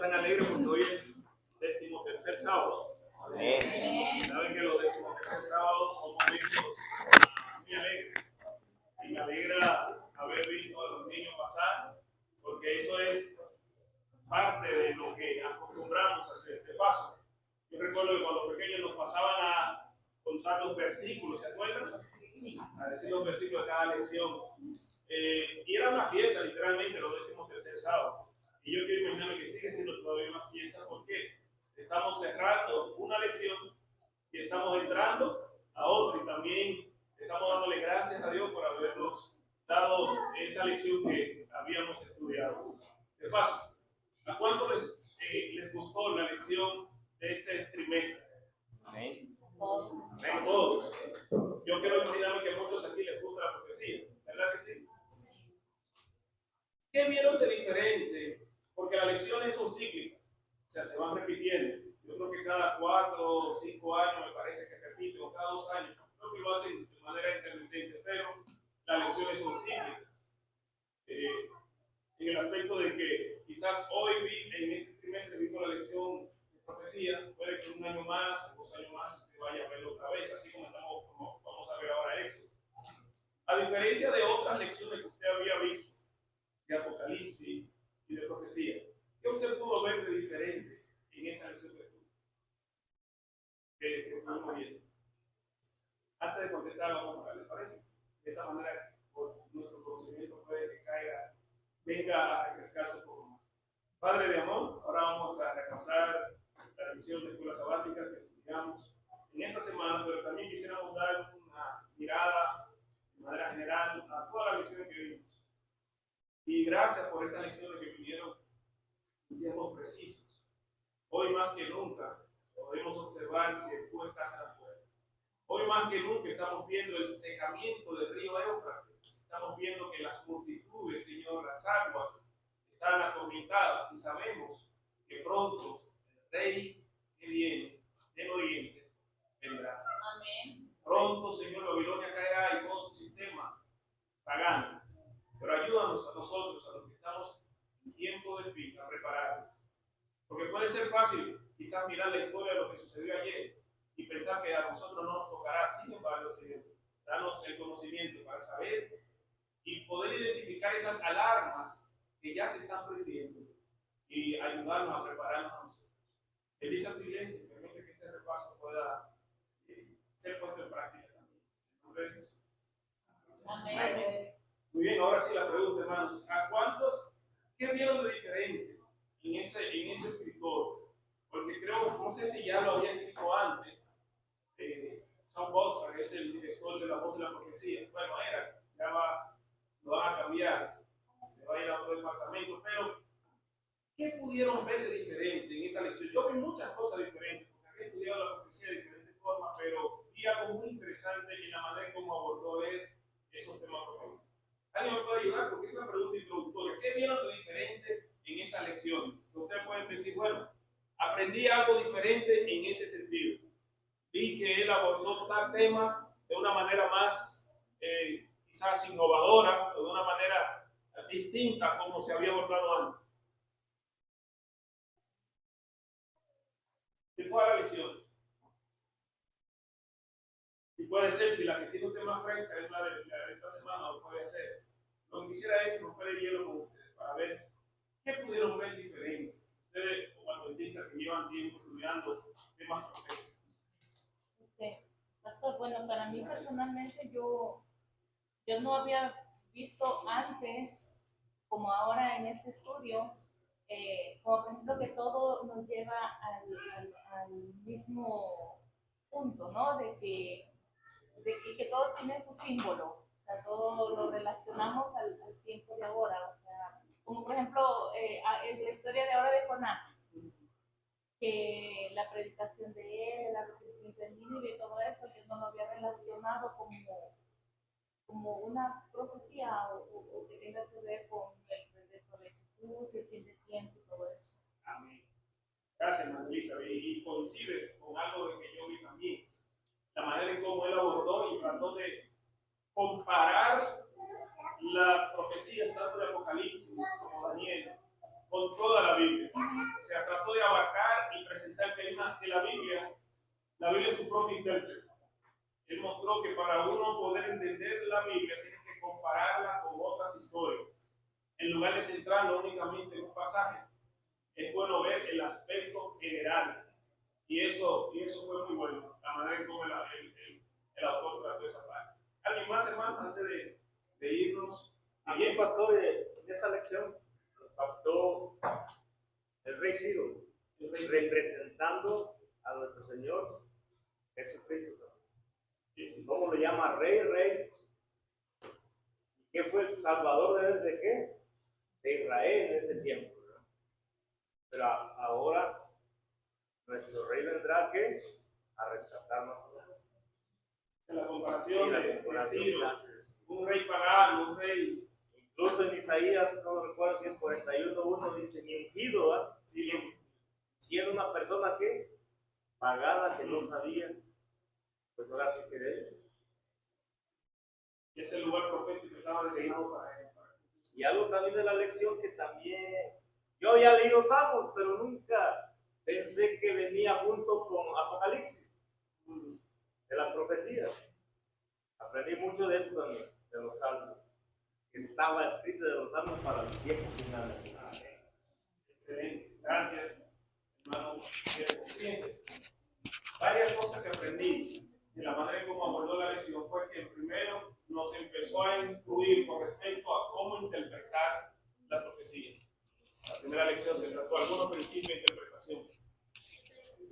tan alegre porque hoy es 13º sábado. Saben que los 13º sábados son momentos muy alegres. Y me alegra haber visto a los niños pasar, porque eso es parte de lo que acostumbramos a hacer. De paso, yo recuerdo que cuando pequeños nos pasaban a contar los versículos, ¿se acuerdan? Sí. A decir los versículos de cada lección. Y era una fiesta, literalmente, los 13º sábado. Y yo quiero imaginarme que sigue siendo todavía una fiesta porque estamos cerrando una lección y estamos entrando a otra. Y también estamos dándole gracias a Dios por habernos dado esa lección que habíamos estudiado. De paso, ¿a cuánto les gustó la lección de este trimestre? Amén. Todos. Yo quiero imaginarme que a muchos aquí les gusta la profecía, ¿verdad que sí? ¿Qué vieron de diferente? Porque las lecciones son cíclicas, o sea, se van repitiendo. Yo creo que cada 4 o 5 años me parece que repiten, o cada 2 años. Creo que lo hacen de manera intermitente, pero las lecciones son cíclicas. En el aspecto de que quizás hoy en este trimestre vi la lección de profecía, puede que un año más o 2 años más usted vaya a verlo otra vez, así como vamos a ver ahora Éxodo. A diferencia de otras lecciones que usted había visto, de Apocalipsis y de profecía, ¿qué usted pudo ver de diferente en esa lección que estuvimos viendo? Antes de contestar, vamos a ver, ¿les parece? De esa manera, nuestro conocimiento puede que venga a refrescarse un poco más. Padre de amor, ahora vamos a repasar la lección de escuela sabática que estudiamos en esta semana, pero también quisiéramos dar una mirada de manera general a todas las lecciones que vimos. Y gracias por esas lecciones que vinieron en tiempos precisos. Hoy más que nunca podemos observar que tú estás afuera. Hoy más que nunca estamos viendo el secamiento del río Éufrates. Estamos viendo que las multitudes, Señor, las aguas están atormentadas y sabemos que pronto el Rey que viene del Oriente vendrá. Amén. Pronto, Señor, Babilonia caerá y todo su sistema pagano. Pero ayúdanos a nosotros, a los que estamos en tiempo del fin, a prepararnos. Porque puede ser fácil quizás mirar la historia de lo que sucedió ayer y pensar que a nosotros no nos tocará. Sin embargo, Señor, danos el conocimiento para saber y poder identificar esas alarmas que ya se están prendiendo y ayudarnos a prepararnos a nosotros. Bendice a tu iglesia y permite que este repaso pueda ser puesto en práctica también. En nombre de Jesús. Amén. Muy bien, ahora sí la pregunta, hermanos. ¿A cuántos, qué vieron de diferente en ese escritor? Porque creo, no sé si ya lo había escrito antes. John Boston es el director de La Voz de la Profecía. Bueno, lo van a cambiar. Se va a ir a otro departamento. Pero, ¿qué pudieron ver de diferente en esa lección? Yo vi muchas cosas diferentes, porque había estudiado la profecía de diferentes formas, pero vi algo muy interesante en la manera en cómo abordó él esos temas proféticos. ¿Alguien me puede ayudar? Porque es una pregunta introductoria. ¿Qué vieron de diferente en esas lecciones? Ustedes pueden decir, bueno, aprendí algo diferente en ese sentido. Vi que él abordó temas de una manera más quizás innovadora, o de una manera distinta como se había abordado antes. ¿De cuáles lecciones? Y puede ser, si la que tiene un tema fresca es la de esta semana, lo puede hacer. Lo que quisiera es romper el hielo con ustedes para ver qué pudieron ver diferente. Ustedes, como adventistas que llevan tiempo estudiando temas proféticos. Pastor, bueno, para mí personalmente yo no había visto antes, como ahora en este estudio, como por ejemplo que todo nos lleva al mismo punto, ¿no? De que todo tiene su símbolo, o sea, todo lo relacionamos al tiempo de ahora, o sea, como por ejemplo la historia de ahora de Jonás, que la predicación de él, la arrepentimiento de Nínive y todo eso, yo no lo había relacionado como una profecía o que tenga que ver con el regreso de Jesús y el fin de tiempo y todo eso. Amén. Gracias, hermana Elizabeth. Y coincide con algo de que yo vi también. La manera en cómo él abordó y trató de comparar las profecías tanto de Apocalipsis como Daniel con con toda la Biblia. O sea, trató de abarcar y presentar que la Biblia es su propio intérprete. Él mostró que para uno poder entender la Biblia tiene que compararla con otras historias. En lugar de centrarnos únicamente en un pasaje, es bueno ver el aspecto general. Y eso fue muy bueno, la manera en cómo el autor trató esa parte. ¿Alguien más, hermano, antes de irnos? A mí, pastor, en esta lección nos captó el rey Ciro, representando a nuestro Señor Jesucristo. ¿Cómo le llama? Rey. ¿Qué fue el salvador de qué? De Israel en ese tiempo, ¿verdad? Pero ahora nuestro rey vendrá ¿qué? A rescatarnos. En la comparación, Sí, de Ciro, un rey pagano, un rey. Incluso en Isaías, no recuerdo si es 41:1, dice: mi ungido, Sí, siendo una persona que pagada, que no sabía, pues ahora sí que él. Y es el lugar profético que estaba designado para él. Y algo también de la lección que también yo había leído Salmos, pero nunca pensé que venía junto con Apocalipsis, de las profecías. Aprendí mucho de eso también, de los Salmos. Estaba escrito de los Salmos para el tiempo final. Excelente, gracias, hermano. Fíjense, varias cosas que aprendí de la manera en cómo abordó la lección fue que primero nos empezó a instruir con respecto a cómo interpretar las profecías. La primera lección se trató de algunos principios de interpretación.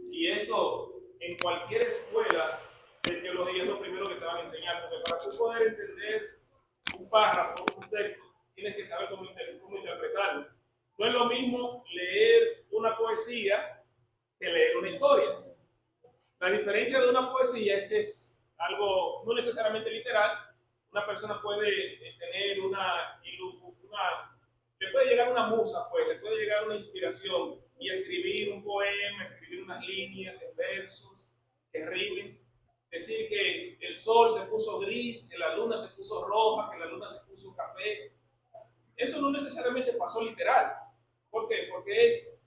Y eso, en cualquier escuela de teología, es lo primero que te van a enseñar, porque para tú poder entender un párrafo, un texto, tienes que saber cómo interpretarlo. No es lo mismo leer una poesía que leer una historia. La diferencia de una poesía es que es algo no necesariamente literal. Una persona puede tener le puede llegar una musa, pues, le puede llegar una inspiración y escribir un poema, escribir unas líneas en versos que rimen. Decir que el sol se puso gris, que la luna se puso roja, que la luna se puso café. Eso no necesariamente pasó literal. ¿Por qué? Porque es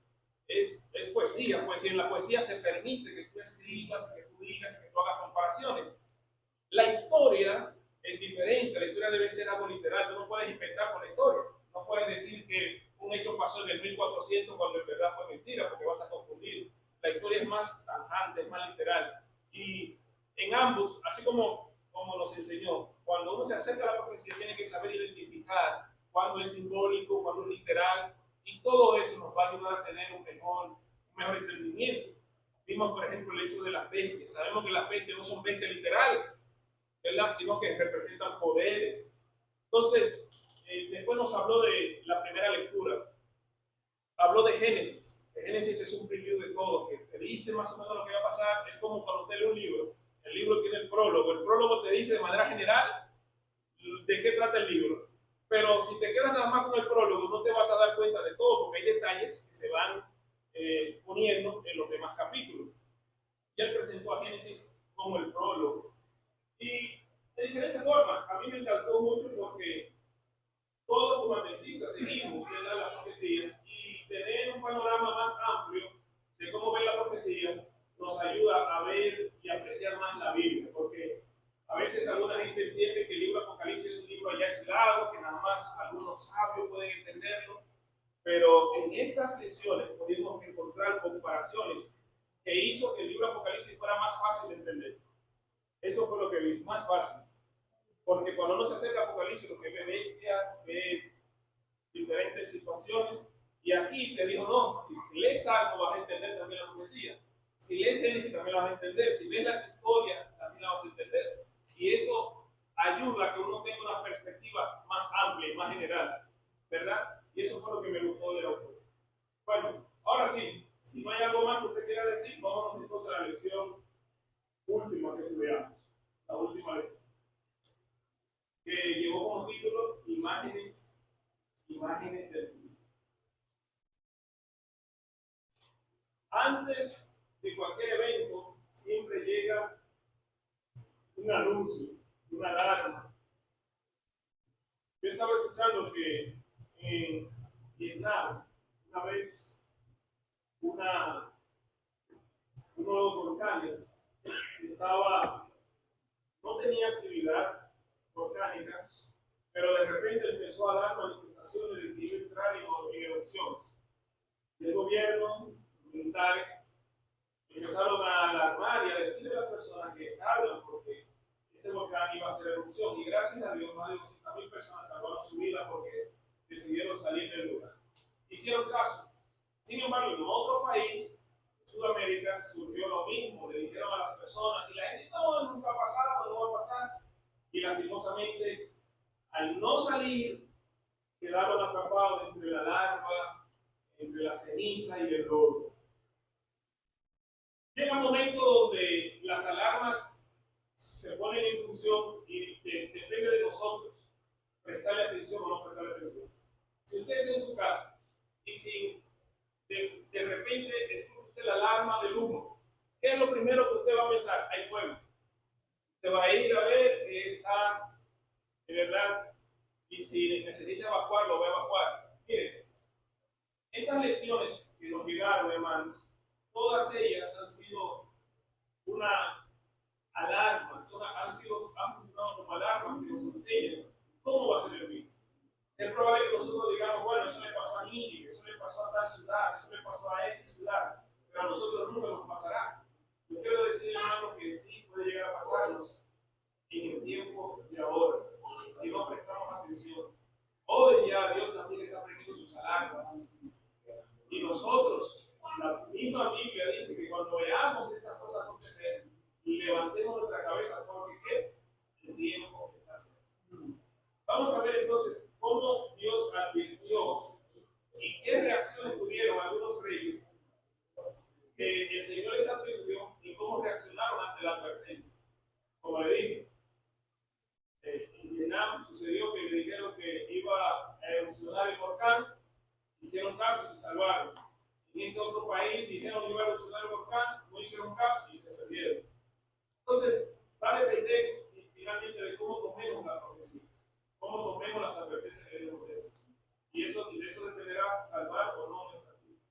poesía, pues, y en la poesía se permite que tú escribas, que tú digas, que tú hagas comparaciones. La historia es diferente, la historia debe ser algo literal, tú no puedes inventar con la historia, no puedes decir que un hecho pasó en el 1400 cuando en verdad fue mentira, porque vas a confundir. La historia es más tajante, es más literal, y en ambos, así como nos enseñó, cuando uno se acerca a la profecía tiene que saber identificar cuándo es simbólico, cuándo es literal, y todo eso nos va a ayudar a tener un mejor entendimiento. Vimos, por ejemplo, el hecho de las bestias. Sabemos que las bestias no son bestias literales, ¿verdad? Sino que representan poderes. Entonces, después nos habló de la primera lectura. Habló de Génesis. Génesis es un preview de todo, que te dice más o menos lo que va a pasar. Es como cuando usted lee un libro. El libro tiene el prólogo. El prólogo te dice de manera general de qué trata el libro. Pero si te quedas nada más con el prólogo, no te vas a dar cuenta de todo, porque hay detalles que se van poniendo en los demás capítulos. Y él presentó a Génesis como el prólogo. Y de diferentes formas, a mí me encantó mucho porque todos como adventistas seguimos las profecías y tener un panorama más amplio de cómo ver la profecía nos ayuda a ver y apreciar más la Biblia, porque a veces alguna gente entiende que el libro de Apocalipsis es un libro ya aislado, que nada más algunos sabios pueden entenderlo, pero en estas lecciones pudimos encontrar comparaciones que hizo que el libro de Apocalipsis fuera más fácil de entender. Eso fue lo que vi, más fácil. Porque cuando uno se acerca a Apocalipsis, lo que ve bestias, ve diferentes situaciones, y aquí te dijo, no, si lees algo vas a entender también la profecía. Si lees Génesis también la vas a entender. Si ves las historias también la vas a entender. Y eso ayuda a que uno tenga una perspectiva más amplia y más general, ¿verdad? Y eso fue lo que me gustó del autor. Bueno, ahora sí, si no hay algo más que usted quiera decir, vámonos entonces a la lección última que estudiamos. La última lección. Que llevó como título Imágenes del futuro. Antes de cualquier evento, siempre llega un anuncio, una alarma. Yo estaba escuchando que en Vietnam, una vez uno de los volcanes no tenía actividad volcánica, pero de repente empezó a dar manifestaciones de que iba a entrar en erupción. Y el gobierno, los militares, empezaron a alarmar y a decirle a las personas que salgan porque este volcán iba a hacer erupción. Y gracias a Dios, más de 200.000 personas salvaron su vida porque decidieron salir del lugar. Hicieron caso. Sin embargo, en otro país, Sudamérica, surgió lo mismo. Le dijeron a las personas y la gente, no, nunca ha pasado, no va a pasar. Y lastimosamente, al no salir, quedaron atrapados entre la larva, entre la ceniza y el lodo. Llega un momento donde las alarmas se ponen en función y depende de nosotros prestarle atención o no prestarle atención. Si usted está en su casa y si de repente escucha usted la alarma del humo, ¿qué es lo primero que usted va a pensar? Hay fuego. Usted va a ir a ver que está, de verdad, y si necesita evacuar, lo va a evacuar. Miren, estas lecciones que nos llegaron, hermanos, todas ellas han sido una alarma, han funcionado como alarmas que nos enseñan cómo va a ser el fin. Es probable que nosotros digamos, bueno, eso le pasó a Nínive, eso le pasó a tal ciudad, eso le pasó a esta ciudad, pero a nosotros nunca nos pasará. Yo quiero decir, hermano, que sí puede llegar a pasarnos en el tiempo de ahora, si no prestamos atención. Hoy ya Dios también está prendiendo sus alarmas. Y nosotros, la misma Biblia dice que cuando veamos estas cosas acontecer, levantemos nuestra cabeza porque ¿qué? El tiempo está cerca. Vamos a ver entonces cómo Dios advirtió y qué reacciones tuvieron algunos reyes que el Señor les advirtió y cómo reaccionaron ante la advertencia. Como le dije, en Vietnam sucedió que le dijeron que iba a erupcionar el volcán, hicieron caso y se salvaron. En este otro país dijeron que iba a erupcionar el volcán, no hicieron caso y se perdieron. Entonces, va a depender finalmente de cómo tomemos la profecía, cómo tomemos las advertencias que Dios nos dé. Y de eso dependerá salvar o no nuestras vidas.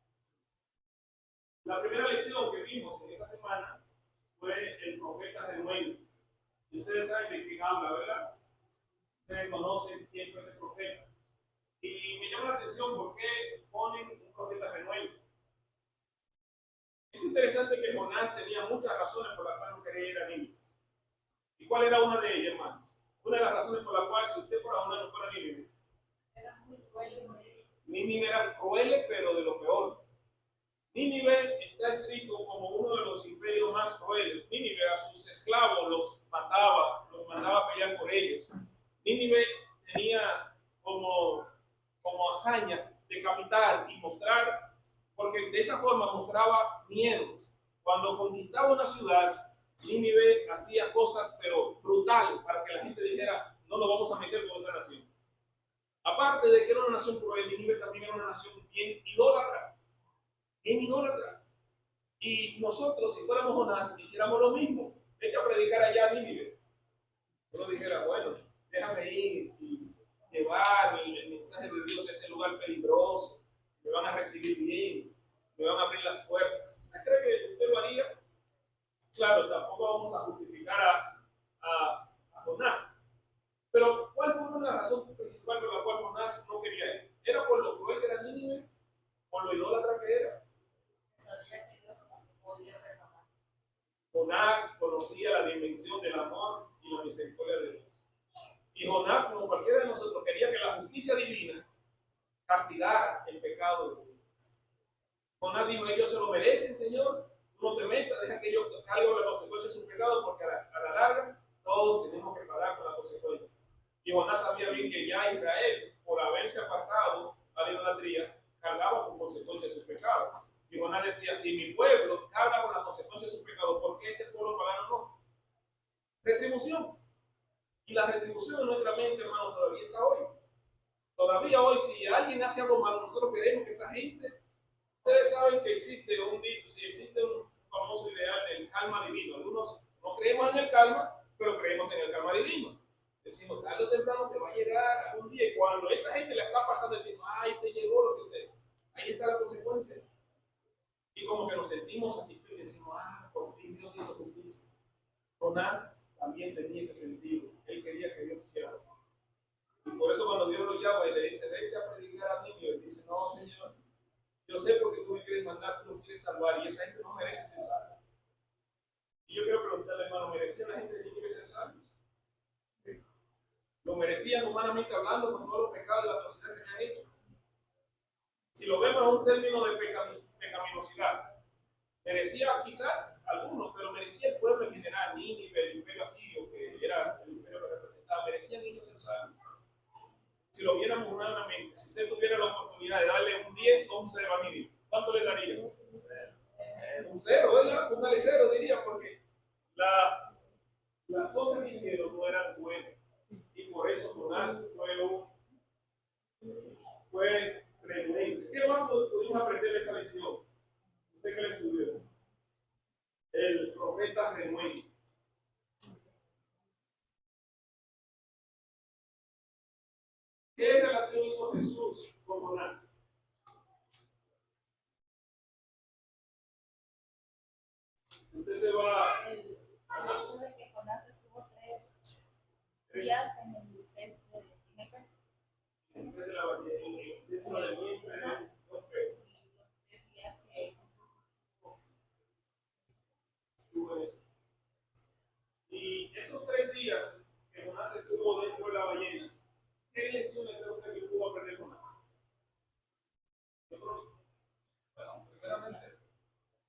La primera lección que vimos en esta semana fue el profeta renuevo. Y ustedes saben de quién habla, ¿verdad? Ustedes conocen quién fue ese profeta. Y me llama la atención por qué ponen un profeta renuevo. Es interesante que Jonás tenía muchas razones por las cuales no quería ir a Nínive. ¿Y cuál era una de ellas, hermano? Una de las razones por las cuales, si usted fuera una, no fuera a Nínive. Eran muy crueles. Nínive eran crueles, pero de lo peor. Nínive está escrito como uno de los imperios más crueles. Nínive a sus esclavos los mataba, los mandaba a pelear por ellos. Nínive tenía como hazaña decapitar y mostrar, porque de esa forma mostraba miedo. Cuando conquistaba una ciudad, Nínive hacía cosas pero brutal para que la gente dijera, no nos vamos a meter con esa nación. Aparte de que era una nación cruel, Nínive también era una nación bien idólatra. Bien idólatra. Y nosotros, si fuéramos Jonás, hiciéramos lo mismo. Vete a predicar allá a Nínive. Uno dijera, bueno, déjame ir y llevar el mensaje de Dios a ese lugar peligroso. Me van a recibir bien, me van a abrir las puertas. ¿Usted cree que usted lo haría? Claro, tampoco vamos a justificar a Jonás. Pero ¿cuál fue la razón principal por la cual Jonás no quería ir? ¿Era por lo cruel que era Nínive? ¿Por lo idólatra que era? Sabía que Dios podía perdonar. Jonás conocía la dimensión del amor y la misericordia de Dios. Y Jonás, como cualquiera de nosotros, quería que la justicia divina castigara el pecado de Dios. Jonás dijo, ellos se lo merecen, Señor. Tú no te metas, deja que yo cargue la consecuencia de su pecado, porque a la larga todos tenemos que pagar con la consecuencia. Y Jonás sabía bien que ya Israel, por haberse apartado a la idolatría, cargaba con consecuencia de sus pecados. Y Jonás decía, si mi pueblo carga con la consecuencia de sus pecados, ¿por qué este pueblo pagano no? Retribución. Y la retribución en nuestra mente, hermano, todavía está hoy. Todavía hoy, si alguien hace algo malo, nosotros queremos que esa gente, ustedes saben que existe un famoso ideal del karma divino. Algunos no creemos en el karma, pero creemos en el karma divino. Decimos, tarde o temprano te va a llegar algún día. Y cuando esa gente la está pasando, decimos, ay, te llegó lo que usted, ahí está la consecuencia. Y como que nos sentimos satisfechos y decimos, por fin Dios hizo justicia. Jonás también tenía ese sentido. Él quería que Dios hiciera justicia. Y por eso cuando Dios lo llama y le dice, vete a predicar a Nínive, él dice, no, Señor, yo sé porque tú me quieres mandar, tú lo quieres salvar, y esa gente no merece ser salva. Y yo quiero preguntarle, hermano, ¿merecía la gente de Nínive ser salvos? ¿Sí? ¿Lo merecían humanamente hablando con todos los pecados y la atrocidad que habían hecho? Si lo vemos en un término de pecaminosidad, merecía quizás algunos, pero merecía el pueblo en general, Nínive, el imperio asirio, que era el imperio que representaba, merecían ellos ser salvos. Si lo viéramos humanamente, si usted tuviera la oportunidad de darle un 10 o un 0 a Nínive, ¿cuánto le darías? Un 0, ¿verdad? Póngale 0, diría, porque las cosas que hicieron no eran buenas. Y por eso Jonás fue renuente. ¿Qué más pudimos aprender de esa lección? ¿Usted que lo estudió? El profeta renuente. ¿Qué relación hizo Jesús con Jonás? Si usted se va... El hecho de que Jonás estuvo 3 días en el pez de la ballena, dentro del vientre de los peces. Y los 3 días que Estuvo en eso. Y esos 3 días que Jonás estuvo dentro de la ballena, ¿qué lecciones cree usted que pudo aprender Jonás? Bueno, primeramente,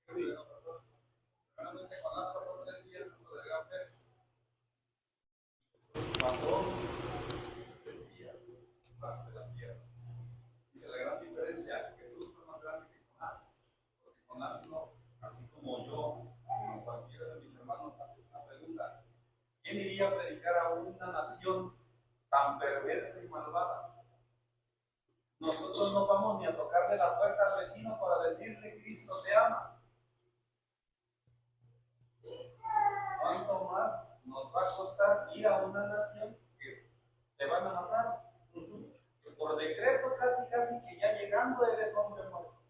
Sí. primeramente Jonás pasó 3 días dentro del gran pez. Jesús pasó 3 días bajo de la tierra. Dice la gran diferencia, Jesús fue más grande que Jonás, porque Jonás no, así como yo, como cualquiera de mis hermanos, hace esta pregunta: ¿quién iría a predicar a una nación tan perversa y malvada? Nosotros no vamos ni a tocarle la puerta al vecino para decirle Cristo te ama. ¿Cuánto más nos va a costar ir a una nación que te van a matar? Que por decreto casi que ya llegando eres hombre muerto.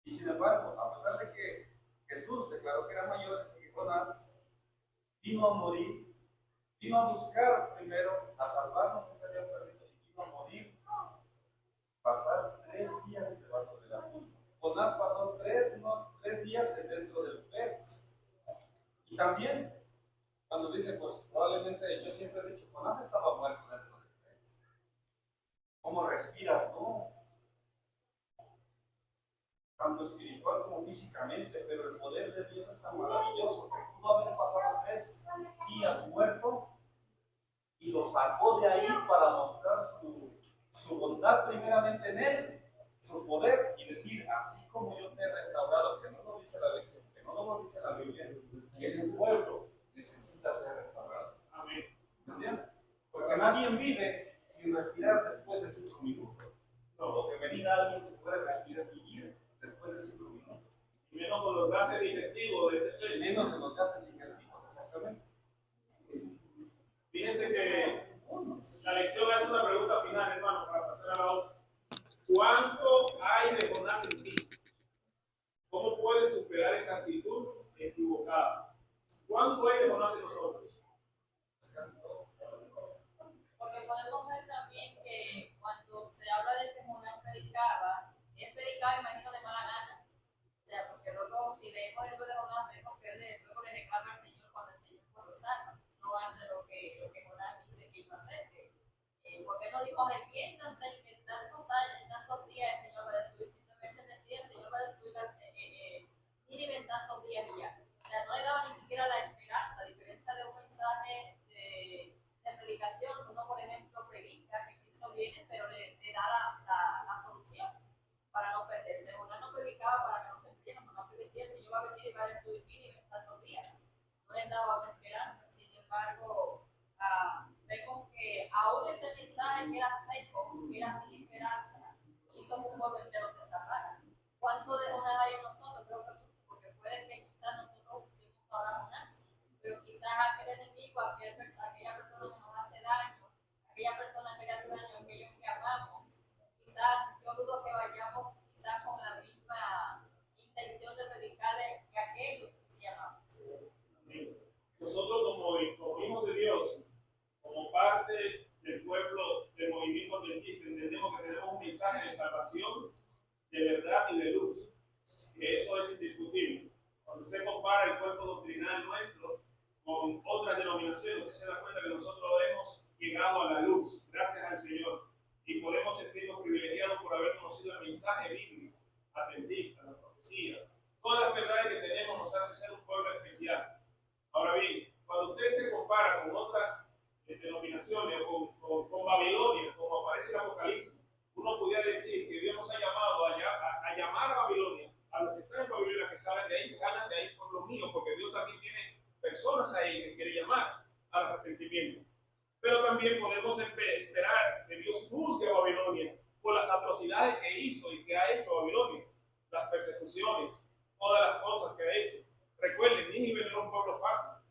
Y sin embargo, a pesar de que Jesús declaró que era mayor que Jonás, vino a morir, vino a buscar primero a salvar lo que se había perdido y vino a morir. Pasar 3 días debajo de la tierra. Jonás pasó 3 días dentro del pez. Y también, cuando dice, pues probablemente yo siempre he dicho, Jonás estaba muerto dentro del pez. ¿Cómo respiras tú? Tanto espiritual como físicamente, pero el poder de Dios es tan maravilloso que pudo haber pasado 3 días muerto y lo sacó de ahí para mostrar su bondad primeramente en él, su poder, y decir, así como yo te he restaurado, que no lo dice la lección, que no lo dice la Biblia, que ese pueblo necesita ser restaurado. Amén. ¿Entiendes? Porque nadie vive sin respirar después de 5 minutos. No, lo que me diga alguien si puede respirar y vivir después de 5 minutos. Y menos con los gases digestivos de este pez. Menos en los gases digestivos, exactamente. Fíjense que la lección hace una pregunta final, hermano, para pasar a la otra. ¿Cuánto hay de Jonás en ti? ¿Cómo puedes superar esa actitud equivocada? ¿Cuánto hay de Jonás en nosotros? Porque podemos ver también que cuando se habla de que Jonás predicaba, él predicaba, imagino, de mala gana. O sea, porque luego, si leemos el libro de Jonás, vemos que él luego le reclama al Señor cuando el Señor lo salva. No hace lo que Jonás dice que iba a hacer. Porque no dijo, arrepiéntanse, que en tantos días el Señor va a destruir. Simplemente decía, el Señor va a destruir Nínive en tantos días y ya. O sea, no le daba ni siquiera la esperanza, a diferencia de un mensaje de predicación. Uno, por ejemplo, predica que Cristo viene, pero le da la solución para no perderse. Uno no predicaba para que no se pierdan, uno decía, el Señor va a venir y va a destruir Nínive en tantos días. No les daba una esperanza. Sin embargo, vemos que aún ese mensaje que era seco, que era sin esperanza, hizo que un pueblo entero se salvara. ¿Cuánto de Jonás hay en nosotros? Creo que mucho, porque puede que quizás nosotros busquemos ahora Jonás, pero quizás aquel enemigo, aquella persona que nos hace daño, aquella persona que le hace daño a aquellos que amamos, quizás yo dudo que vayamos y de luz. Y eso es indiscutible. Cuando usted compara el cuerpo doctrinal nuestro con otras denominaciones, usted se da cuenta que nosotros hemos llegado a la luz, gracias al Señor, y podemos sentirnos privilegiados por haber conocido el mensaje bíblico, adventista, las profecías. Todas las verdades que tenemos nos hace ser un pueblo especial. Ahora bien, cuando usted se compara con otras denominaciones o con Babilonia, como aparece en el Apocalipsis, uno pudiera decir que Dios nos ha llamado a llamar a Babilonia, a los que están en Babilonia, que salen de ahí, salgan de ahí por lo mío, porque Dios también tiene personas ahí que quiere llamar al arrepentimiento. Pero también podemos esperar que Dios juzgue a Babilonia por las atrocidades que hizo y que ha hecho Babilonia, las persecuciones, todas las cosas que ha hecho. Recuerden, Nínive no era un pueblo fácil.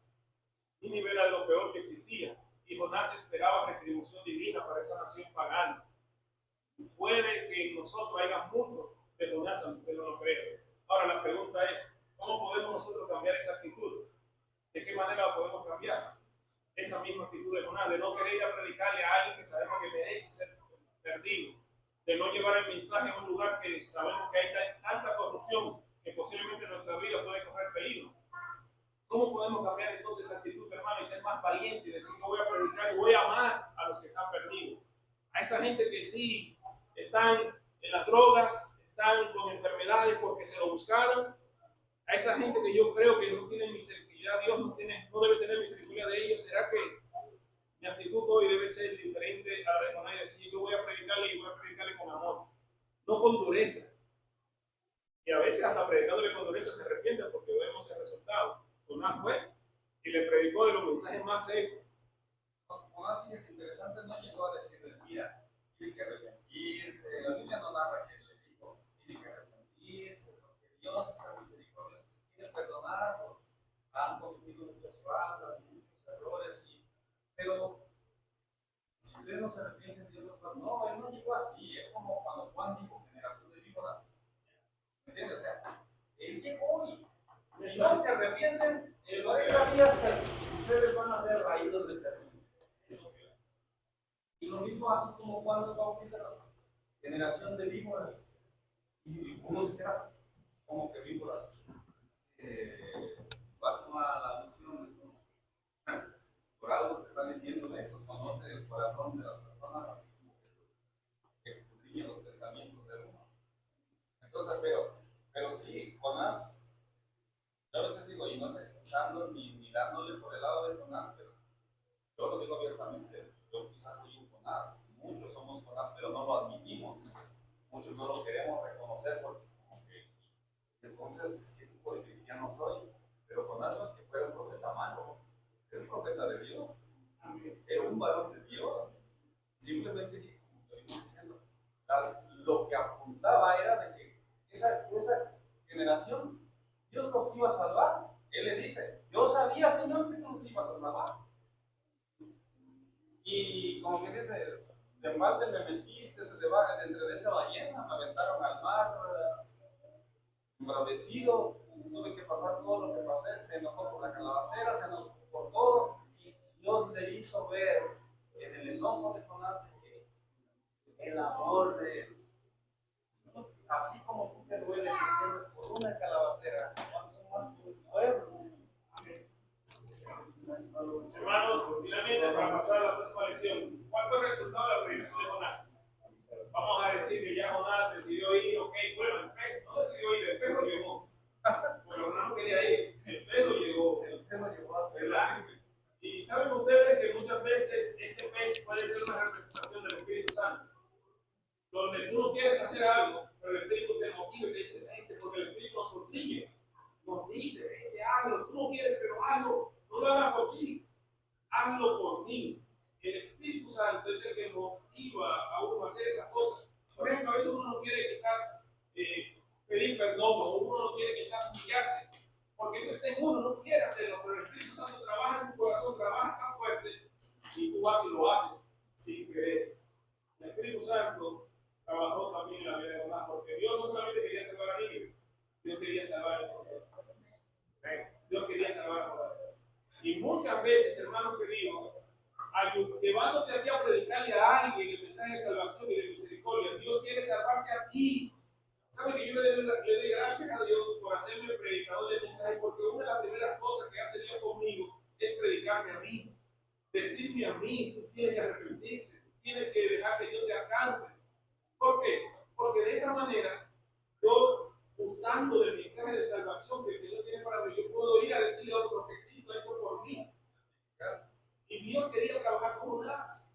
Nínive era lo peor que existía. Y Jonás esperaba retribución divina para esa nación pagana. Puede que en nosotros haya mucho de Jonás, aunque no lo creo. Ahora la pregunta es, ¿cómo podemos nosotros cambiar esa actitud? ¿De qué manera la podemos cambiar? Esa misma actitud de Jonás, de no querer ir a predicarle a alguien que sabemos que merece ser perdido, de no llevar el mensaje a un lugar que sabemos que hay tanta corrupción que posiblemente nuestra vida puede correr peligro. ¿Cómo podemos cambiar entonces esa actitud, hermano, y ser más valiente y decir, yo voy a predicar y voy a amar a los que están perdidos? A esa gente que sí están en las drogas, están con enfermedades porque se lo buscaron, a esa gente que yo creo que no tiene misericordia, Dios no debe tener misericordia de ellos. ¿Será que mi actitud hoy debe ser diferente a la de Jonás y decir, yo voy a predicarle y voy a predicarle con amor, no con dureza? Y a veces hasta predicándole con dureza se arrepienten porque vemos el resultado. Jonás fue y le predicó de los mensajes más secos. Jonás, es interesante, no llegó a decirle, mira, tiene que arrepentirse. La Biblia no narra que le dijo, tiene que arrepentirse, porque Dios está misericordioso, quiere perdonarlos. Han cometido muchas faltas, muchos errores, pero si ustedes no se arrepienten, Dios los perdona. No, él no llegó así. Es como cuando Juan dijo, generación de víboras. ¿Me entiendes? O sea, él llegó y si no se arrepienten, en 40 días ustedes van a ser raídos de exterminio. Y lo mismo así como cuando bautiza la generación de víboras. Y uno se queda como que víboras. Vas a la alusión, ¿no? Por algo te están diciendo eso, conoce el corazón de las personas, así como que escudriña los pensamientos de uno. Entonces, pero sí, Jonás, yo a veces digo, y no estoy excusando ni dándole por el lado de Jonás, pero yo lo digo abiertamente, yo quizás soy un Jonás, muchos somos Jonás, pero no lo admitimos, muchos no lo queremos reconocer porque como que, entonces, ¿qué tipo de cristiano soy? Pero Jonás no es que fuera un profeta malo, era un profeta de Dios, era un varón de Dios, simplemente que, como te venimos diciendo, lo que apuntaba era de que esa generación, Dios los iba a salvar. Él le dice, yo sabía, Señor, que tú los ibas a salvar. Y como que dice, de parte me metiste, de entre esa ballena, me aventaron al mar, embravecido, tuve que pasar todo lo que pasé, se enojó por la calabacera, se enojó por todo, y Dios le hizo ver en el enojo de Jonás el amor de él. Así como tú te duele que sientes por una calabacera, cuando son más por tu pueblo. Hermanos, finalmente para pasar a la próxima lección, ¿cuál fue el resultado de la predicación de Jonás? Vamos a decir que ya Jonás decidió ir, ok, bueno, el pez no decidió ir, el pez lo llevó. Pero Jonás no quería ir, el pez lo llevó. El tema llevó a ¿Verdad? Y saben ustedes que muchas veces este pez puede ser una representación del Espíritu Santo, donde tú no quieres hacer algo, pero el Espíritu te motiva y te dice, vete, porque el Espíritu nos contriñe, nos dice, vete, hazlo, tú no quieres, pero hazlo, no lo hagas por ti, hazlo por ti. El Espíritu Santo es el que motiva a uno a hacer esas cosas. Por ejemplo, a veces uno no quiere quizás pedir perdón, o uno no quiere quizás humillarse, porque eso está en uno, no quiere hacerlo, pero el Espíritu Santo trabaja en tu corazón, trabaja tan fuerte, y tú vas y lo haces sin querer. El Espíritu Santo trabajó también en la vida de Jonás, porque Dios no solamente quería salvar a Nínive, Dios quería salvar a Jonás. Dios quería salvar a Jonás. Y muchas veces, hermanos queridos, llevándote a ti a predicarle a alguien el mensaje de salvación y de misericordia, Dios quiere salvarte a ti. ¿Sabe que yo le le doy gracias a Dios por hacerme predicador del mensaje, porque una de las primeras cosas que hace Dios conmigo es predicarme a mí, decirme a mí, tú tienes que arrepentirte, tú tienes que dejar que Dios te alcance. ¿Por qué? Porque de esa manera, yo, gustando del mensaje de salvación que el Señor tiene para mí, yo puedo ir a decirle a otros que Cristo ha hecho por mí. Y Dios quería trabajar con Jonás.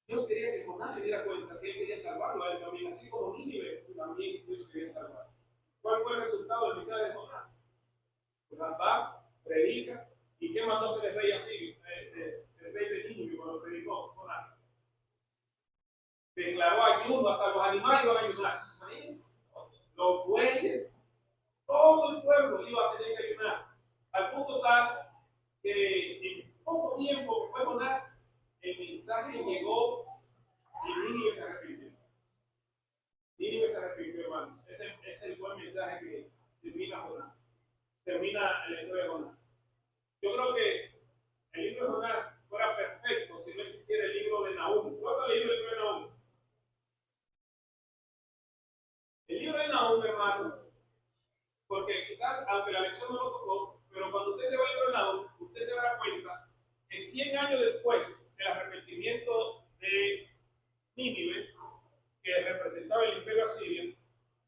Dios quería que Jonás se diera cuenta que él quería salvarlo a él también, así como Nínive también Dios quería salvar. ¿Cuál fue el resultado del mensaje de Jonás? Jonás va, predica, ¿y qué mandó hacer el rey así? El rey de Nínive cuando predicó Jonás. Declaró ayuno, hasta los animales iban a ayunar. Imagínense, los bueyes, todo el pueblo iba a tener que ayunar. Al punto tal que en poco tiempo que fue Jonás, el mensaje llegó y Nínive se arrepintió. Nínive se arrepintió, hermanos. Ese es el buen mensaje que termina Jonás. Termina la historia de Jonás. Yo creo que el libro de Jonás fuera perfecto si no existiera el libro de Nahum. ¿Cuánto ha leído el libro de Nahum? El libro de Nahum, hermanos, porque quizás, aunque la lección no lo tocó, pero cuando usted se va al libro de Nahum, usted se dará cuenta que 100 años después del arrepentimiento de Nínive, que representaba el imperio asirio,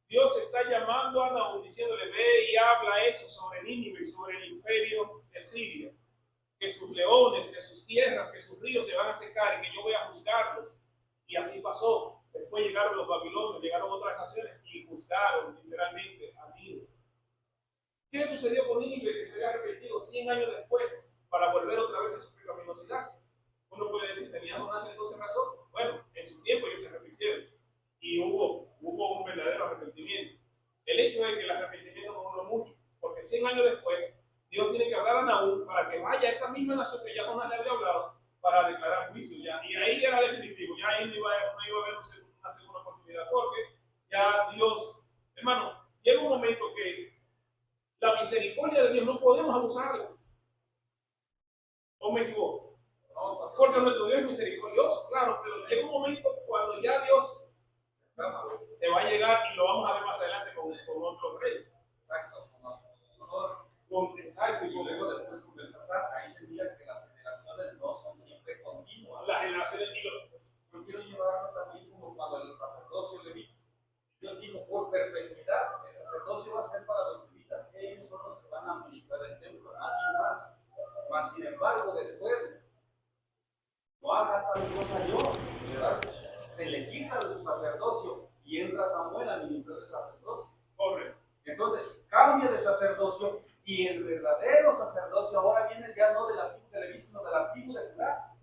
Dios está llamando a Nahum diciéndole: ve y habla eso sobre Nínive y sobre el imperio de Asiria, que sus leones, que sus tierras, que sus ríos se van a secar y que yo voy a juzgarlos. Y así pasó. Después llegaron los babilonios, llegaron otras naciones y juzgaron literalmente a Nínive. ¿Qué sucedió con Nínive, que se había arrepentido 100 años después para volver otra vez a su pecaminosidad? Uno puede decir: ¿tenía Jonás entonces razón? Bueno, en su tiempo ellos se arrepintieron y hubo un verdadero arrepentimiento. El hecho es que el arrepentimiento no duró mucho, porque 100 años después Dios tiene que hablar a Nahum para que vaya a esa misma nación que ya Jonás le había hablado para declarar juicio ya. Y ahí era definitivo, ya ahí no iba a haber una segunda oportunidad, porque ya Dios, hermano, llega un momento que la misericordia de Dios no podemos abusarla. ¿O me equivoco? Porque nuestro Dios es misericordioso, claro, pero llega un momento cuando ya Dios te va a llegar, y lo vamos a ver más adelante con otros reyes. Exacto. Exacto. Y luego después con Belsasar, ahí se mira que las generaciones no son siempre continuas. Las generaciones, yo quiero llevarlo también como cuando el sacerdocio levita. Dios dijo: por perpetuidad, el sacerdocio va a ser para los levitas, ellos son los que van a administrar el templo, nadie más. Mas sin embargo, después, no haga tal cosa yo, ¿verdad? Se le quita el sacerdocio y entra Samuel a administrar el sacerdocio. Correcto. Entonces, cambia de sacerdocio y el verdadero sacerdocio ahora viene ya no de la tribu de Leví, sino de la tribu de Judá,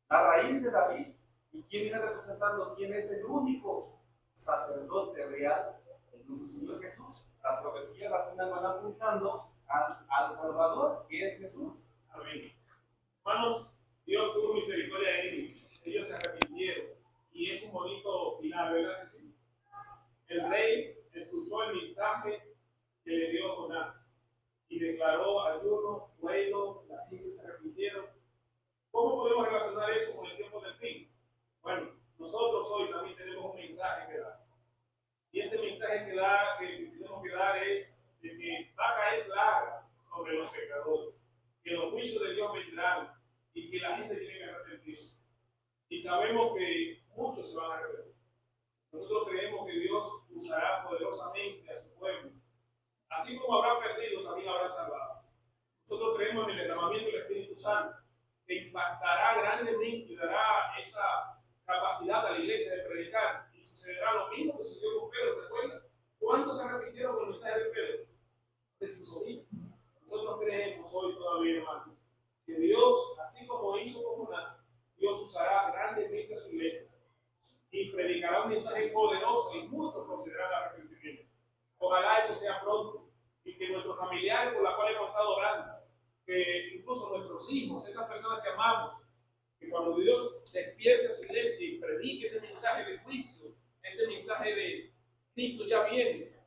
la raíz de David. ¿Y quién viene representando? ¿Quién es el único sacerdote real? Es nuestro Señor Jesús. Las profecías al final van apuntando al Salvador, que es Jesús. Amén. Hermanos, Dios tuvo misericordia de ellos. Ellos se arrepintieron. Y es un bonito final, ¿verdad que sí? El rey escuchó el mensaje que le dio Jonás y declaró ayuno, duelo, la gente se arrepintieron. ¿Cómo podemos relacionar eso con el tiempo del fin? Bueno, nosotros hoy también tenemos un mensaje que dar. Y este mensaje que tenemos que dar es de que va a caer plaga sobre los pecadores, que los juicios de Dios vendrán y que la gente tiene que arrepentirse. Y sabemos que muchos se van a arrepentir. Nosotros creemos que Dios usará poderosamente a su pueblo. Así como habrá perdido, también habrá salvado. Nosotros creemos en el derramamiento del Espíritu Santo, que impactará grandemente y dará esa capacidad a la iglesia de predicar. Y sucederá lo mismo que sucedió con Pedro, ¿se acuerdan? ¿Cuántos se arrepintieron con el mensaje de Pedro? De 5,000. Nosotros creemos hoy todavía, hermanos, que Dios, así como hizo con Jonás, Dios usará grandemente a su iglesia y predicará un mensaje poderoso y muchos procederán al arrepentimiento. Ojalá eso sea pronto y que nuestros familiares por los cuales hemos estado orando, que incluso nuestros hijos, esas personas que amamos, que cuando Dios despierte a su iglesia y predique ese mensaje de juicio, este mensaje de Cristo ya viene,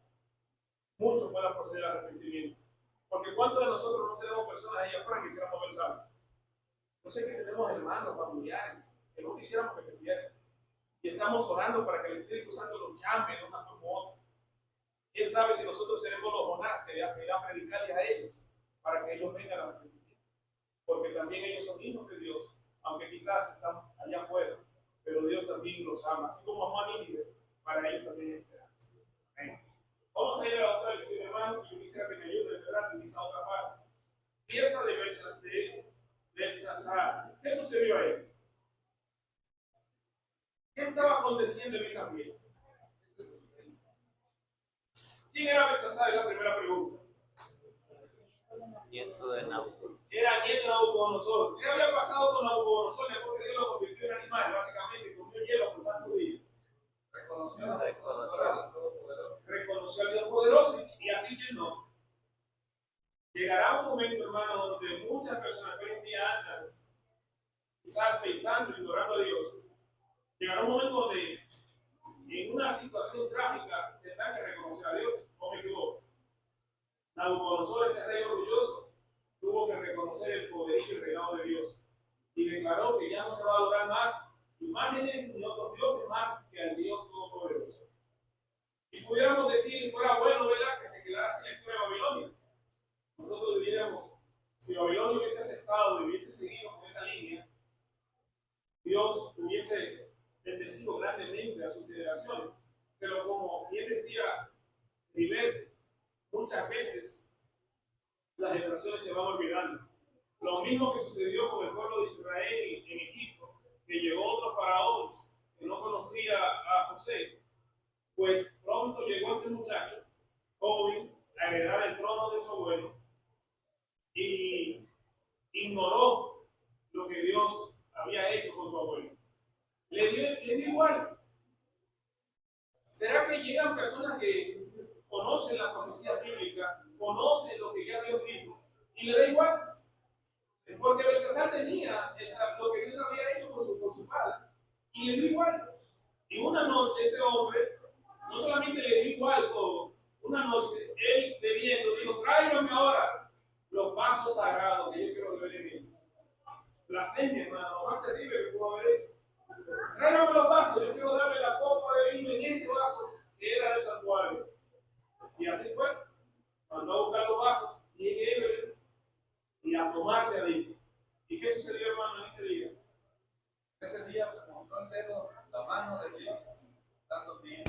muchos puedan proceder al arrepentimiento. Porque ¿cuántos de nosotros no tenemos personas ahí afuera que quisiéramos ver salvos? Yo sé que tenemos hermanos, familiares, que no quisiéramos que se pierdan. Y estamos orando para que el Espíritu Santo los llame de una forma u otra. quién sabe si nosotros seremos los Jonás que irán a predicarles a ellos para que ellos vengan a arrepentir. Porque también ellos son hijos de Dios, aunque quizás están allá afuera, pero Dios también los ama, así como amó a Nínive, para ellos también hay esperanza. Vamos a ir a la otra lección, hermanos, y yo quisiera que me ayuden a utilizar otra parte. Fiesta de Belsasar. ¿Qué sucedió ahí? ¿Qué estaba aconteciendo en esa fiesta? ¿Quién era Belsasar? Es la primera pregunta. Nieto de Nabucodonosor. Era nieto de Nabucodonosor. ¿Qué había pasado con Nabucodonosor después que Dios lo convirtió en animal? Básicamente, comió hielo por tantos días. Reconoció al Todopoderoso. Reconoció al Dios poderoso y así que no. Llegará un momento, hermano, donde muchas personas que hoy en día andan quizás pensando, ignorando a Dios. Llegará un momento donde en una situación trágica tendrán que reconocer a Dios. ¿O me equivoco? Nabucodonosor, ese rey orgulloso, tuvo que reconocer el poder y el reinado de Dios y declaró que ya no se va a adorar más imágenes ni otros dioses más que al Dios Todopoderoso. Y pudiéramos decir, fuera bueno, ¿verdad?, que se quedara sin la historia de Babilonia. Nosotros diríamos, si Babilonia hubiese aceptado y hubiese seguido con esa línea, Dios hubiese bendecido grandemente a sus generaciones. Pero como bien decía River, muchas veces las generaciones se van olvidando. Lo mismo que sucedió con el pueblo de Israel en Egipto, que llegó otro faraón que no conocía a José, pues pronto llegó este muchacho, joven, a heredar el trono de su abuelo y ignoró lo que Dios había hecho con su abuelo. Le dio igual. ¿Será que llegan personas que conocen la profecía bíblica, conocen lo que ya Dios dijo y le da igual? Porque Belsasar tenía lo que Dios había hecho por su padre y le dio igual. Y una noche ese hombre no solamente le dio igual todo, una noche él bebiendo dijo: tráigame ahora los vasos sagrados que yo quiero beber en ellos. Blasfemia, hermano, lo más terrible que pudo haber hecho. Tráigame los vasos, yo quiero darle la copa de vino en ese vaso que era del santuario. Y así fue. Mandó a buscar los vasos y en él y a tomarse adicto. ¿Y qué sucedió, hermano, en ese día? Ese día se mostró el dedo, la mano de Dios, dando bien.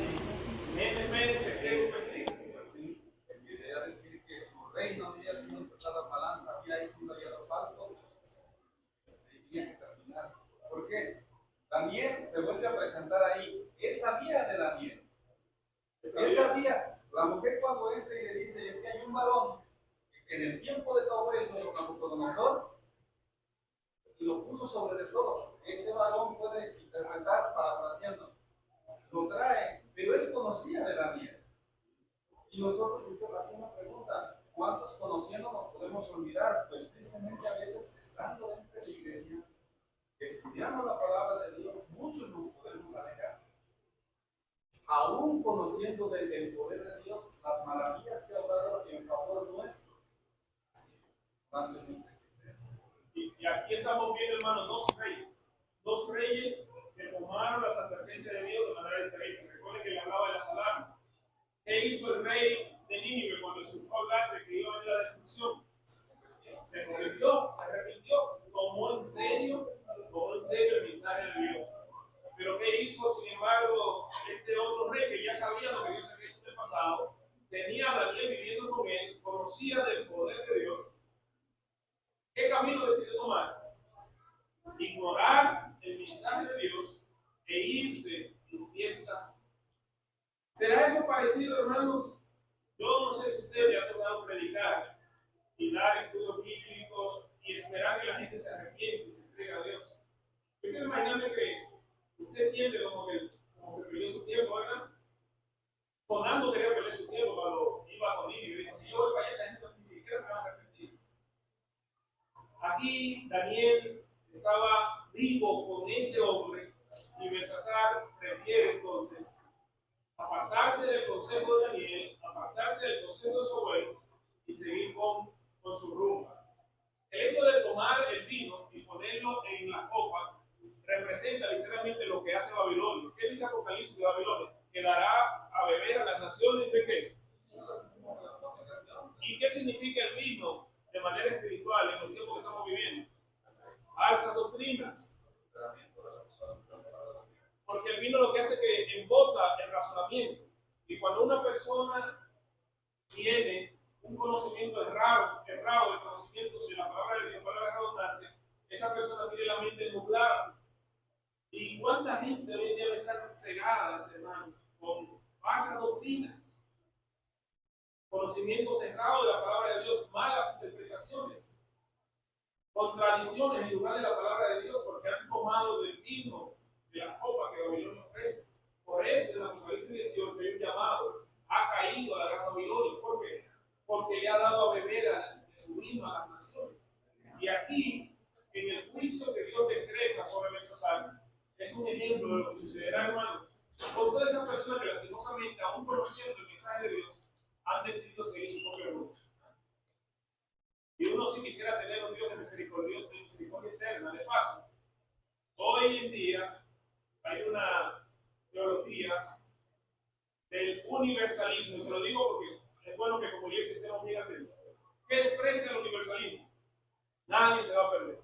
Sí, quería decir que su reino había sido empezado a balanza, había sido ya los altos, tenía que terminar. ¿Por qué? Daniel se vuelve a presentar ahí. Él sabía de Daniel. Él sabía. La mujer cuando entra y le dice: es que hay un varón que en el tiempo de tu abuelo Nabucodonosor lo puso sobre de todo. Ese varón puede interpretar parafraseando. Lo trae, pero él conocía de Daniel. Y nosotros, usted hace una pregunta: ¿cuántos conociendo nos podemos olvidar? Pues tristemente a veces, estando dentro de la iglesia, estudiando la palabra de Dios, muchos nos podemos alejar. Aún conociendo del poder de Dios, las maravillas que ha obrado en favor nuestro. Durante nuestra existencia. Y aquí estamos viendo, hermano, dos reyes que tomaron las advertencias de Dios de manera diferente. Recuerden que le hablaba de las alarmas. ¿Qué hizo el rey de Nínive cuando escuchó hablar de que iba a venir la destrucción? Se convirtió, se arrepintió, tomó en serio el mensaje de Dios. Pero ¿qué hizo, sin embargo, este otro rey que ya sabía lo que Dios había hecho en el pasado? Tenía a Daniel viviendo con él, conocía del poder de Dios. ¿Qué camino decidió tomar? Ignorar el mensaje de Dios e irse en fiesta. ¿Será eso parecido, hermanos? Yo no sé si usted le ha tocado predicar y dar estudios bíblicos y esperar que la gente se arrepiente y se entregue a Dios. Yo quiero imaginarme que usted siente como que perdió su tiempo, ¿verdad? Conando quería perder su tiempo cuando iba con él y dijo: si yo voy para allá, esa gente ni siquiera se va a arrepentir. Aquí Daniel estaba vivo con este hombre y Belsasar prefiere entonces apartarse del consejo de Daniel, apartarse del consejo de su abuelo y seguir con su rumba. El hecho de tomar el vino y ponerlo en la copa representa literalmente lo que hace Babilonia. ¿Qué dice Apocalipsis de Babilonia? Que dará a beber a las naciones de qué? qué significa el vino de manera espiritual en los tiempos que estamos viviendo? Falsas doctrinas. Porque el vino lo que hace es que embota el razonamiento. Y cuando una persona tiene un conocimiento errado del conocimiento de la palabra de Dios, para la redundancia, esa persona tiene la mente nublada. ¿Y cuánta gente hoy en día está cegada, hermanos, con falsas doctrinas? Conocimiento cerrado de la palabra de Dios, malas interpretaciones, contradicciones en lugar de la palabra de Dios, porque han tomado del vino, de la copa que Babilonia ofrece. Por eso en Apocalipsis 18 hay un llamado, ha caído a la gran Babilonia. ¿Por qué? Porque le ha dado a beber de su vino a las naciones. Y aquí, en el juicio que Dios decreta sobre Belsasar, es un ejemplo de lo que sucederá, hermanos, con todas esas personas que lastimosamente, aún conociendo el mensaje de Dios, han decidido seguir su propio rumbo. Y uno sí quisiera tener un Dios de misericordia eterna. De paso, hoy en día hay una teología del universalismo, y se lo digo porque es bueno que como iglesia estemos bien atentos. ¿Qué expresa el universalismo? Nadie se va a perder.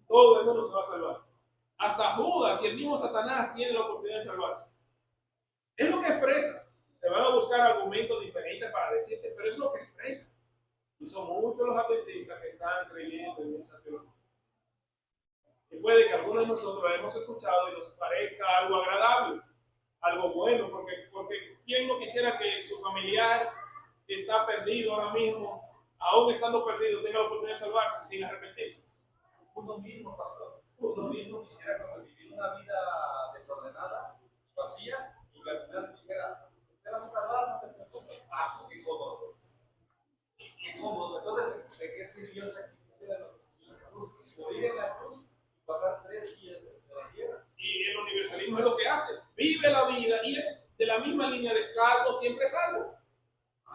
Todo el mundo se va a salvar. Hasta Judas y el mismo Satanás tienen la oportunidad de salvarse. Es lo que expresa. Te van a buscar argumentos diferentes para decirte, pero es lo que expresa. Y son muchos los adventistas que están creyendo en esa teología. Y puede que algunos de nosotros lo hemos escuchado y nos parezca algo agradable, algo bueno, porque ¿quién no quisiera que su familiar que está perdido ahora mismo, aún estando perdido, tenga la oportunidad de salvarse sin arrepentirse? Uno mismo, pastor, uno mismo quisiera como vivir una vida desordenada, vacía, y que al final dijera, te vas a salvar, no te preocupes. Ah, pues qué cómodo. Qué cómodo. Entonces, ¿de qué sirvió el sacrificio de nuestro Señor Jesús? Morir en la cruz y pasar 3 días de la tierra. Y el universalismo es lo que hace. Vive la vida y es de la misma línea de salvo, siempre salvo.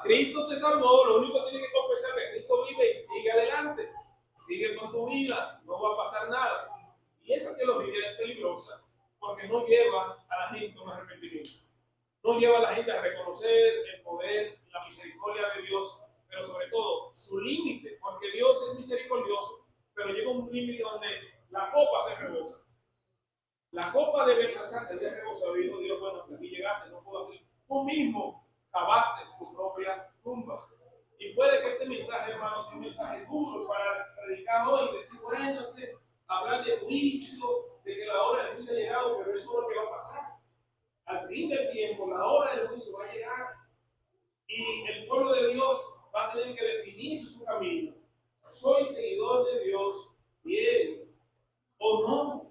Cristo te salvó, lo único que tienes que confesar es que Cristo vive y sigue adelante. Sigue con tu vida, no va a pasar nada. Y esa teología es peligrosa porque no lleva a la gente a un arrepentimiento. No lleva a la gente a reconocer el poder y la misericordia de Dios, pero sobre todo su límite, porque Dios es misericordioso, pero llega un límite donde la copa se rebosa. La copa de Belsasar se había rebosado y dijo Dios, bueno, hasta aquí llegaste, no puedo hacer. Tú mismo cavaste tu propia tumba. Y puede que este mensaje, hermanos, sea un mensaje duro para predicar hoy, decir, bueno, hablar de juicio, de que la hora del juicio ha llegado, pero eso es lo que va a pasar. Al fin del tiempo, la hora del juicio va a llegar. Y el pueblo de Dios va a tener que definir su camino. ¿Soy seguidor de Dios fiel o no?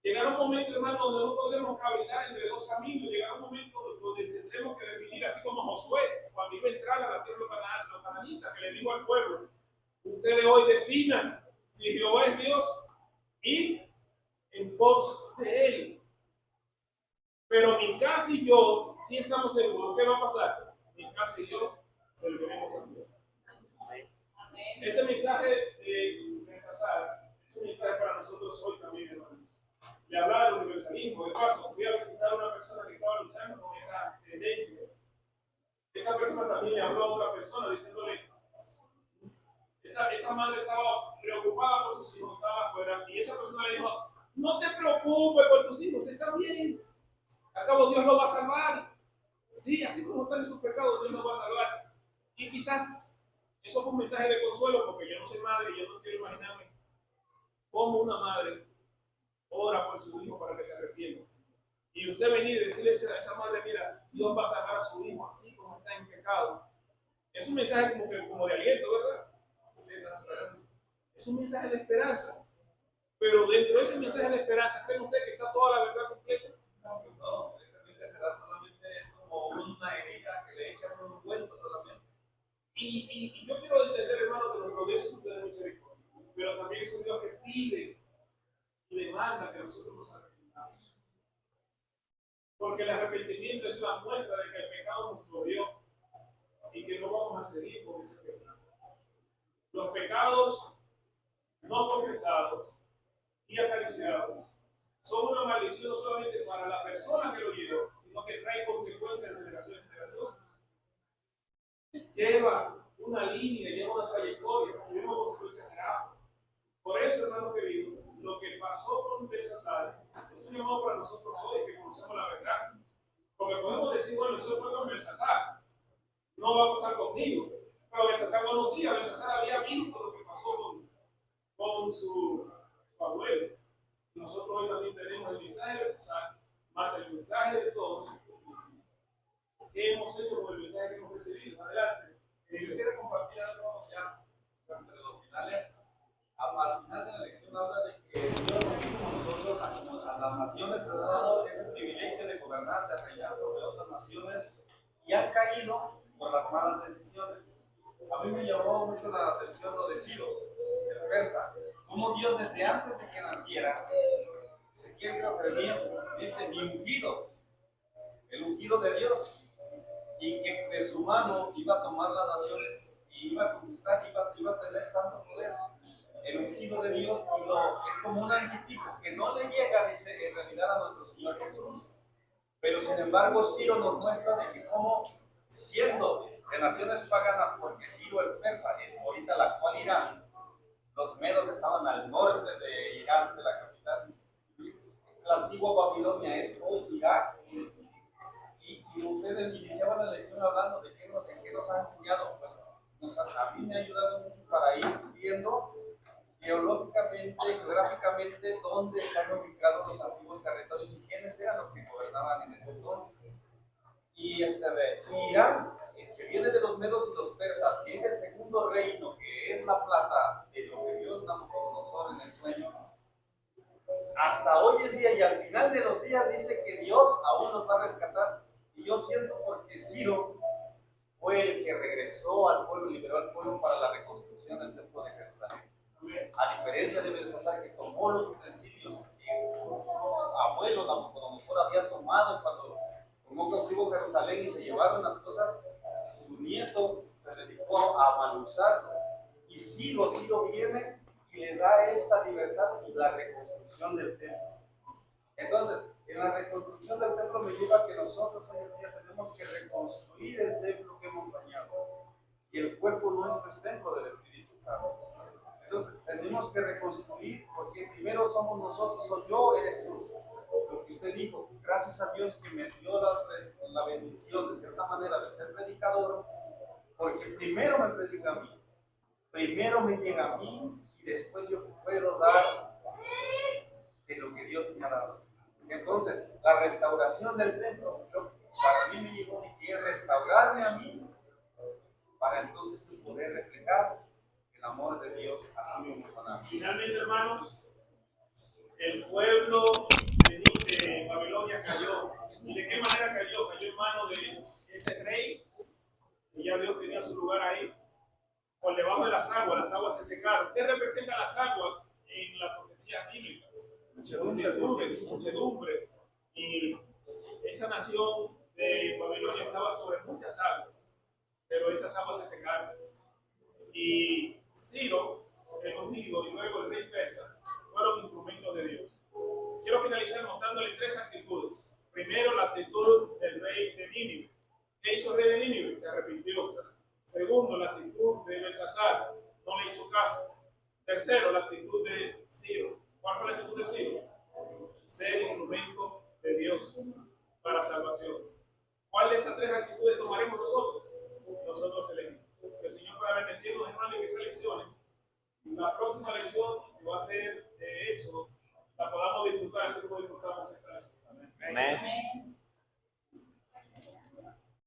Llegará un momento, hermano, donde no podremos cavilar entre dos caminos. Llegará un momento donde tendremos que definir, así como Josué, cuando iba a entrar a la tierra de los canaanitas, que le dijo al pueblo, ustedes hoy definan si Jehová es Dios y en pos de él. Pero mi casa y yo, sí estamos seguros, ¿qué va a pasar? Mi casa y yo serviremos a Dios. Este mensaje de Belsasar es un mensaje para nosotros hoy también, hermano. Le hablaba del universalismo. De paso, fui a visitar a una persona que estaba luchando con esa tendencia. Esa persona también le habló a otra persona diciéndole, esa madre estaba preocupada por sus hijos, estaba afuera, y esa persona le dijo, no te preocupes por tus hijos, está bien. Al cabo Dios lo va a salvar. Sí, así como están esos pecados, Dios lo va a salvar. Y quizás eso fue un mensaje de consuelo, porque yo no soy madre y yo no quiero imaginarme cómo una madre ora por su hijo para que se arrepienta. Y usted venir y decirle a esa madre, mira, Dios va a salvar a su hijo así como está en pecado. Es un mensaje como de aliento, ¿verdad? Sí, la esperanza. Es un mensaje de esperanza. Pero dentro de ese mensaje de esperanza, ¿cree usted que está toda la verdad completa? No, este será solamente es como una herida que le echas un cuento solamente. Y yo quiero entender, hermano, que nuestro Dios es un Dios de misericordia, pero también es un Dios que pide y demanda que nosotros nos arrepentamos. Porque el arrepentimiento es la muestra de que el pecado nos rodeó y que no vamos a seguir con ese pecado. Los pecados no confesados y acariciados son una maldición no solamente para la persona que lo llevó, sino que trae consecuencias de generación en generación. Lleva una línea, lleva una trayectoria, tuvimos consecuencias graves. Por eso, hermano querido, lo que pasó con Belsasar es un llamado para nosotros hoy que conocemos la verdad. Porque podemos decir, bueno, eso fue con Belsasar, no va a pasar conmigo. Pero Belsasar conocía, Belsasar había visto lo que pasó con su abuelo. Nosotros hoy también tenemos el mensaje de Belsasar, más el mensaje de todos. ¿Qué hemos hecho con el mensaje que hemos recibido? Adelante. Quisiera compartir algo ya entre los finales. Al final de la lección habla de que Dios, así como nosotros, a las naciones les ha dado ese privilegio de gobernar, de reinar sobre otras naciones, y han caído por las malas decisiones. A mí me llamó mucho la atención lo de Ciro, el persa, como Dios desde antes de que naciera, Ezequiel dice mi ungido, el ungido de Dios, y que de su mano iba a tomar las naciones y iba a conquistar, iba a tener tanto poder. El ungido de Dios es como un antitipo que no le llega, dice, en realidad a nuestro Señor Jesús. Pero sin embargo, Ciro nos muestra de que como siendo de naciones paganas, porque Ciro el persa es ahorita la actual Irán, los medos estaban al norte de Irán, de la capital. La antigua Babilonia es hoy Irak. Y ustedes iniciaban la lección hablando de qué nos ha enseñado. Pues a mí me ha ayudado mucho para ir viendo geológicamente, geográficamente, dónde están ubicados los antiguos territorios y quiénes eran los que gobernaban en ese entonces. Y Irán, que viene de los medos y los persas, que es el segundo reino, que es la plata de lo que Dios Nabucodonosor en el sueño, hasta hoy en día y al final de los días dice que Dios aún nos va a rescatar. Y yo siento porque Ciro fue el que regresó al pueblo, liberó al pueblo para la reconstrucción del templo de Jerusalén. A diferencia de Belsasar, que tomó los utensilios que su abuelo Nabucodonosor había tomado cuando tomó cautivo Jerusalén y se llevaron las cosas, su nieto se dedicó a mal usarlos. Y Ciro viene y le da esa libertad y la reconstrucción del templo. Entonces, en la reconstrucción del templo me lleva a que nosotros hoy en día tenemos que reconstruir el templo que hemos dañado. Y el cuerpo nuestro es templo del Espíritu Santo. Entonces, tenemos que reconstruir porque primero somos nosotros, soy yo, eres tú. Lo que usted dijo, gracias a Dios que me dio la bendición de cierta manera de ser predicador, porque primero me predica a mí, primero me llega a mí y después yo puedo dar de lo que Dios me ha dado. Entonces, la restauración del templo, para mí me llegó y quiere restaurarme a mí para entonces poder reflejar el amor de Dios hacia mi humanidad. Finalmente, hermanos, el pueblo de Babilonia cayó. ¿Y de qué manera cayó? Cayó en manos de ese rey, y ya Dios tenía su lugar ahí, por debajo de las aguas se secaron. ¿Qué representan las aguas en la profecía bíblica? Muchedumbre. Y esa nación de Babilonia estaba sobre muchas aguas, pero esas aguas se secaron. Y Ciro, el ungido, y luego el rey persa, fueron instrumentos de Dios. Quiero finalizar mostrándole tres actitudes. Primero, la actitud del rey de Nínive. ¿Qué hizo el rey de Nínive? Se arrepintió. Segundo, la actitud de Belsasar, no le hizo caso. Tercero, la actitud de Ciro. ¿Cuál fue la actitud de Ciro? Ser instrumento de Dios para salvación. ¿Cuál de esas tres actitudes tomaremos nosotros? Nosotros elegimos. Que el Señor pueda bendecirnos, hermanos, en esas lecciones. La próxima lección va a ser, de hecho, la podamos disfrutar así como disfrutamos esta lección. Amén. Amén.